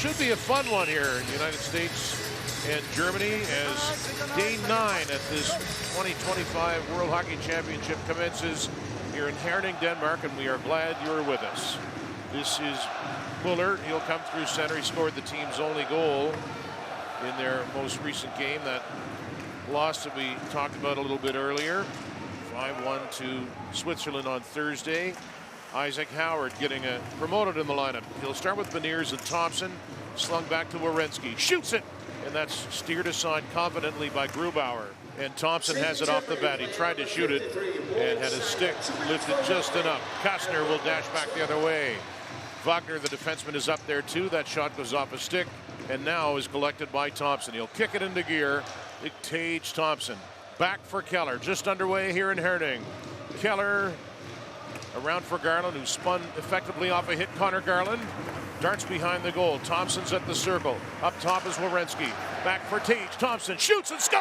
should be a fun one here in the United States and Germany as day 9 at this 2025 World Hockey Championship commences here in Herning, Denmark, and we are glad you're with us. This is Muller. He'll come through center. He scored the team's only goal in their most recent game, that loss that we talked about a little bit earlier. 5-1 to Switzerland on Thursday. Isaac Howard getting promoted in the lineup. He'll start with Beniers and Thompson. Slung back to Werenski. Shoots it! And that's steered aside confidently by Grubauer. And Thompson has it off the bat. He tried to shoot it and had his stick lifted just enough. Kastner will dash back the other way. Wagner, the defenseman, is up there too. That shot goes off a stick and now is collected by Thompson. He'll kick it into gear. Tage Thompson. Back for Keller. Just underway here in Herning. Keller around for Garland, who spun effectively off a hit. Connor Garland darts behind the goal. Thompson's at the circle. Up top is Werenski. Back for Tage. Thompson shoots and scores!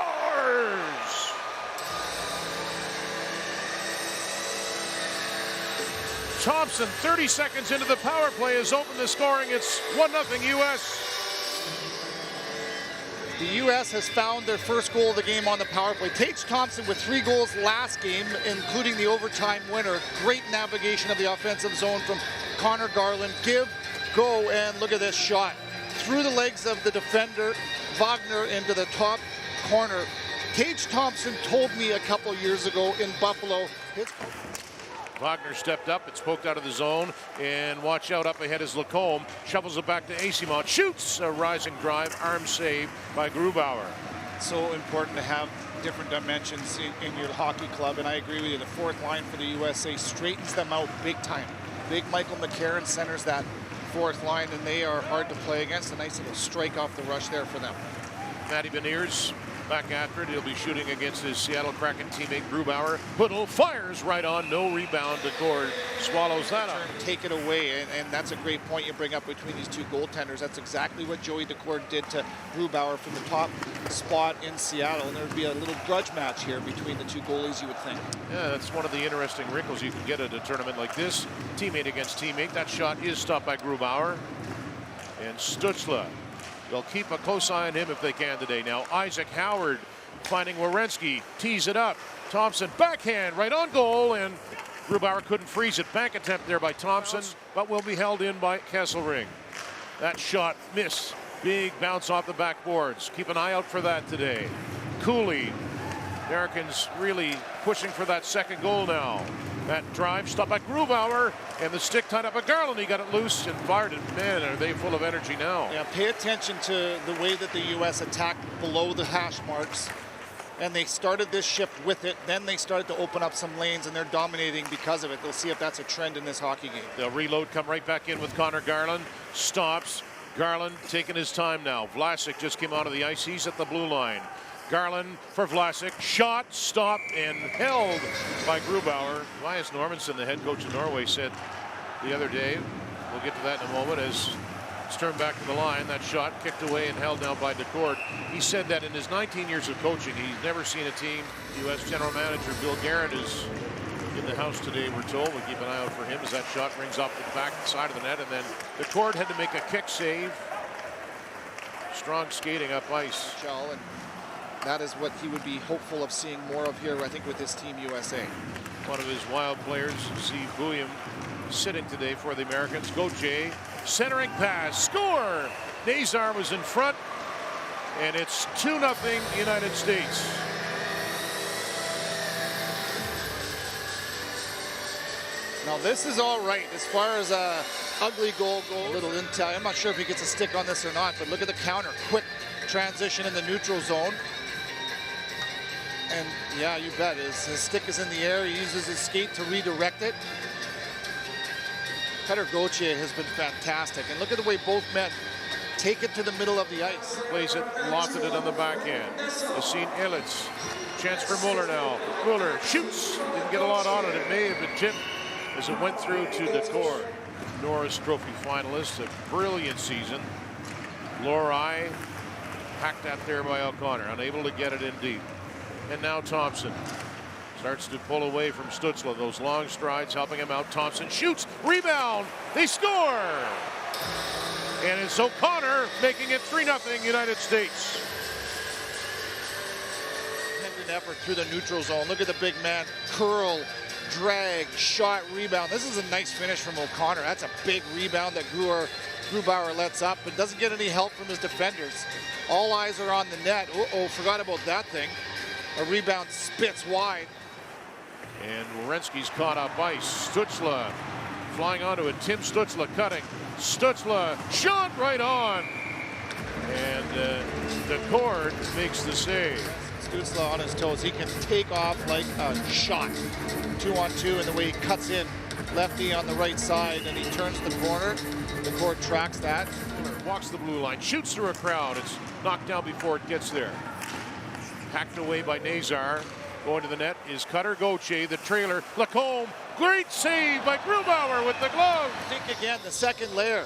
Thompson, 30 seconds into the power play, has opened the scoring. It's 1-0 U.S. The U.S. has found their first goal of the game on the power play. Tage Thompson with 3 goals last game, including the overtime winner. Great navigation of the offensive zone from Connor Garland. Give, go, and look at this shot. Through the legs of the defender, Wagner into the top corner. Tage Thompson told me a couple years ago in Buffalo, Wagner stepped up, it's poked out of the zone, and watch out, up ahead is Lacombe, shovels it back to Asimont, shoots a rising drive, arm save by Grubauer. So important to have different dimensions in your hockey club, and I agree with you, the fourth line for the USA straightens them out big time. Big Michael McCarron centers that fourth line, and they are hard to play against. A nice little strike off the rush there for them. Matty Beniers back after it. He'll be shooting against his Seattle Kraken teammate Grubauer. Hoodle fires right on, no rebound. Decord swallows that up. Take it away, and that's a great point you bring up between these two goaltenders. That's exactly what Joey Decord did to Grubauer from the top spot in Seattle, and there would be a little grudge match here between the two goalies, you would think. Yeah, that's one of the interesting wrinkles you can get at a tournament like this. Teammate against teammate. That shot is stopped by Grubauer. And Stützle. They'll keep a close eye on him if they can today. Now Isaac Howard finding Werenski, tees it up. Thompson backhand right on goal, and Grubauer couldn't freeze it. Bank attempt there by Thompson, but will be held in by Kesselring. That shot missed. Big bounce off the backboards. Keep an eye out for that today. Cooley. Americans really pushing for that second goal now. That drive stopped by Grubauer, and the stick tied up by Garland. He got it loose and fired it. Man, are they full of energy now. Yeah, pay attention to the way that the U.S. attacked below the hash marks. And they started this shift with it. Then they started to open up some lanes, and they're dominating because of it. They'll see if that's a trend in this hockey game. They'll reload, come right back in with Connor Garland. Stops. Garland taking his time now. Vlasic just came out of the ice. He's at the blue line. Garland for Vlasic. Shot, stopped, and held by Grubauer. Elias Normanson, the head coach of Norway, said the other day, we'll get to that in a moment, as it's turned back to the line. That shot kicked away and held down by Decord. He said that in his 19 years of coaching, he's never seen a team. U.S. General Manager Bill Guerin is in the house today, we're told. We'll keep an eye out for him as that shot rings off the back side of the net, and then Decord had to make a kick save. Strong skating up ice. And that is what he would be hopeful of seeing more of here, I think, with his Team USA. One of his wild players, Steve Bouillon, sitting today for the Americans. Gauthier, centering pass, score! Nazar was in front, and it's 2-0 United States. Now this is all right as far as a ugly goal goes. A little intel. I'm not sure if he gets a stick on this or not, but look at the counter. Quick transition in the neutral zone. And yeah, you bet. His stick is in the air. He uses his skate to redirect it. Peter Gauthier has been fantastic. And look at the way both men take it to the middle of the ice. Plays it, lofted it on the backhand. Yassine Elitz. Chance for Muller now. Muller shoots. Didn't get a lot on it. It may have been tipped as it went through to Decord. Norris Trophy finalist. A brilliant season. Lohrei hacked out there by O'Connor. Unable to get it in deep. And now Thompson starts to pull away from Stützle. Those long strides helping him out. Thompson shoots, rebound, they score! And it's O'Connor making it 3-0 United States. Independent effort through the neutral zone. Look at the big man. Curl, drag, shot, rebound. This is a nice finish from O'Connor. That's a big rebound that Grubauer lets up, but doesn't get any help from his defenders. All eyes are on the net. Uh-oh, forgot about that thing. A rebound spits wide. And Werenski's caught up ice. Stützle flying onto it. Tim Stützle cutting. Stützle shot right on. And the cord makes the save. Stützle on his toes. He can take off like a shot. 2-on-2, and the way he cuts in. Lefty on the right side, and he turns the corner. The cord tracks that. Walks the blue line, shoots through a crowd. It's knocked down before it gets there. Hacked away by Nazar. Going to the net is Cutter Gauthier, the trailer. Lacombe, great save by Grubauer with the glove. Think again, the second layer.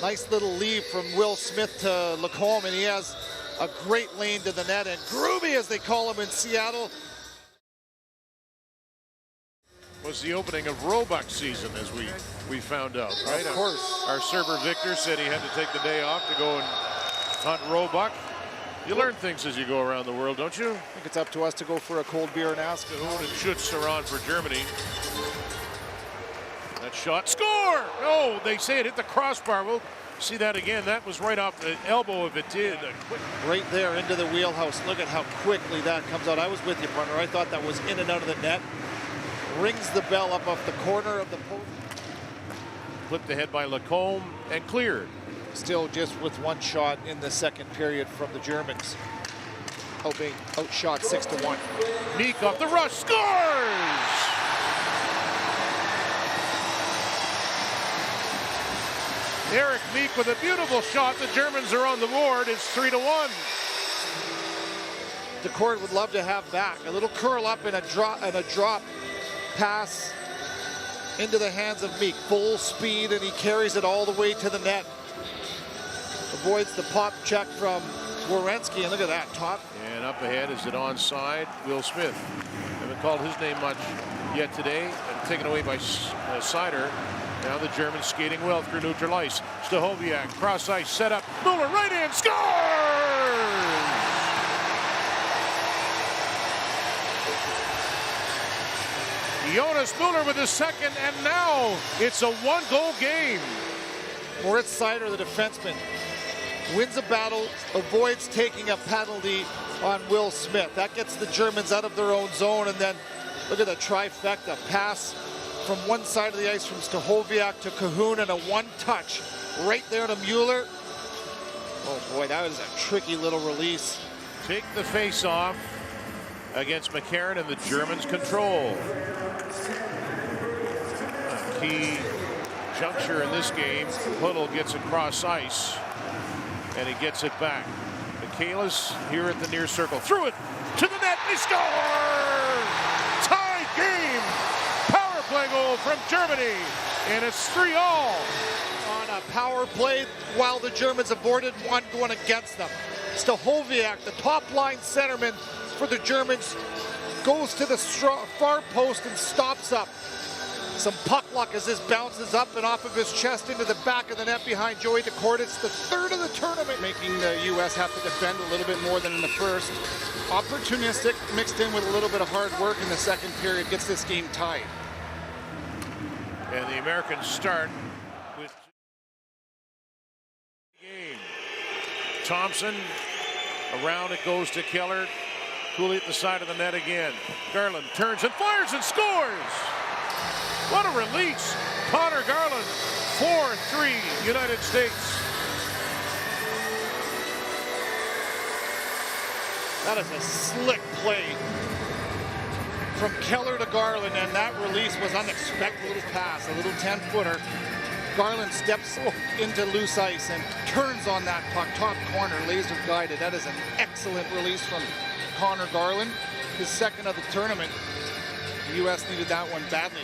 Nice little lead from Will Smith to Lacombe, and he has a great lane to the net. And Groovy, as they call him in Seattle. Was the opening of Roebuck's season, as we found out, right? Of course. Our server Victor said he had to take the day off to go and hunt Roebuck. You learn things as you go around the world, don't you? I think it's up to us to go for a cold beer and ask. Cahoon and Schutz are on for Germany. That shot, score! No, they say it hit the crossbar. We'll see that again. That was right off the elbow if it did. Right there into the wheelhouse. Look at how quickly that comes out. I was with you, partner. I thought that was in and out of the net. Rings the bell up off the corner of the post. Flipped ahead by Lacombe and cleared. Still just with one shot in the second period from the Germans. Being outshot 6-1. Meek off the rush, scores! Eric Meek with a beautiful shot. The Germans are on the board. It's 3-1. The court would love to have back. A little curl up and a drop pass into the hands of Meek. Full speed, and he carries it all the way to the net. Avoids the pop check from Werenski, and look at that, top. And up ahead, is it onside? Will Smith. Haven't called his name much yet today. And taken away by Sider. Now the Germans skating well through neutral ice. Stahoviak, cross ice, set up. Mueller, right in, scores! Jonas Mueller with his second, and now it's a one-goal game. Moritz Sider, the defenseman, wins a battle, avoids taking a penalty on Will Smith. That gets the Germans out of their own zone, and then look at the trifecta. Pass from one side of the ice from Stahoviak to Cahoon, and a one-touch right there to Mueller. Oh boy, that was a tricky little release. Take the face-off against McCarron, and the Germans control. A key juncture in this game. Huddle gets across ice, and he gets it back. Michaelis here at the near circle. Threw it to the net. They score! Tie game. Power play goal from Germany, and it's 3-3. On a power play while the Germans avoided one going against them. Stahoviak, the top line centerman for the Germans, goes to the far post and stops up. Some puck luck as this bounces up and off of his chest into the back of the net behind Joey Daccord. It's the third of the tournament. Making the U.S. have to defend a little bit more than in the first. Opportunistic mixed in with a little bit of hard work in the second period gets this game tied. And the Americans start with game. Thompson, around it goes to Keller. Cooley at the side of the net again. Garland turns and fires and scores! What a release! Connor Garland, 4-3 United States. That is a slick play from Keller to Garland, and that release was unexpected. Little pass, a little 10-footer. Garland steps into loose ice and turns on that puck, top corner, laser guided. That is an excellent release from Connor Garland, his second of the tournament. The U.S. needed that one badly.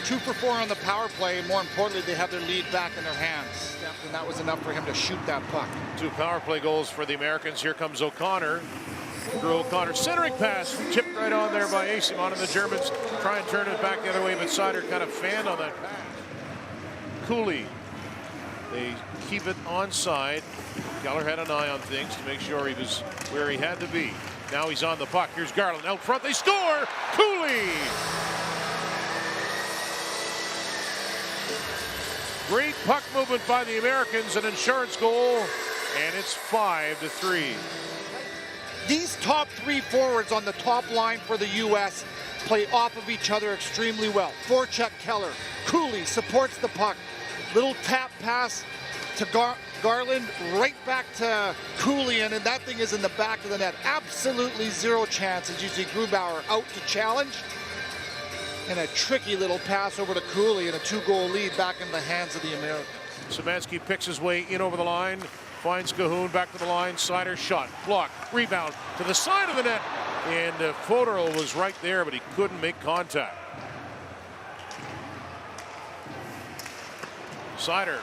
2 for 4 on the power play. More importantly, they have their lead back in their hands. And that was enough for him to shoot that puck. 2 power play goals for the Americans. Here comes O'Connor. Drew O'Connor, centering pass, chipped right on there by Asimon, and the Germans try and turn it back the other way, but Sider kind of fanned on that pass. Cooley They keep it onside. Keller had an eye on things to make sure he was where he had to be. Now he's on the puck. Here's Garland out front. They score! Cooley! Great puck movement by the Americans, an insurance goal, and it's 5-3. These top three forwards on the top line for the U.S. play off of each other extremely well. Forecheck Keller. Cooley supports the puck. Little tap pass to Garland, right back to Cooley, and that thing is in the back of the net. Absolutely zero chance as you see Grubauer out to challenge. And a tricky little pass over to Cooley and a 2-goal lead back in the hands of the Americans. Szymanski picks his way in over the line, finds Cahoon back to the line. Sider shot, block, rebound to the side of the net. And Fodor was right there, but he couldn't make contact. Sider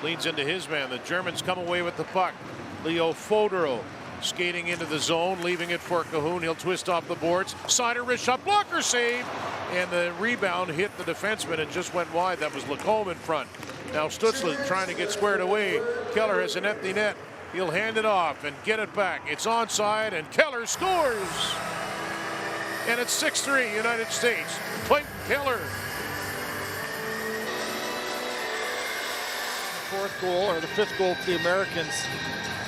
leans into his man. The Germans come away with the puck. Leo Fodor skating into the zone, leaving it for Cahoon. He'll twist off the boards. Sider wrist shot, blocker save, and the rebound hit the defenseman and just went wide. That was Lacombe in front. Now Stutzle trying to get squared away. Keller has an empty net. He'll hand it off and get it back. It's onside, and Keller scores. And it's 6-3 United States. Clayton Keller. Fourth goal, or the fifth goal for the Americans,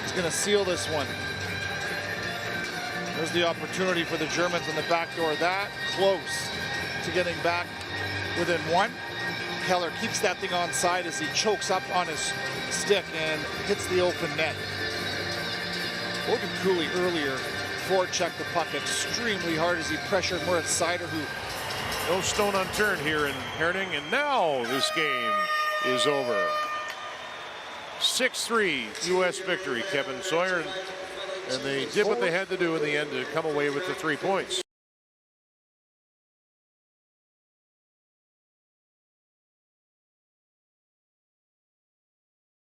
is going to seal this one. There's the opportunity for the Germans on the back door. That close to getting back within one. Keller keeps that thing onside as he chokes up on his stick and hits the open net. Logan Cooley earlier forechecked the puck extremely hard as he pressured Moritz Sider, who... No stone unturned here in Herning, and now this game is over. 6-3 U.S. victory, Kevin Sawyer, and they did what they had to do in the end to come away with the 3 points.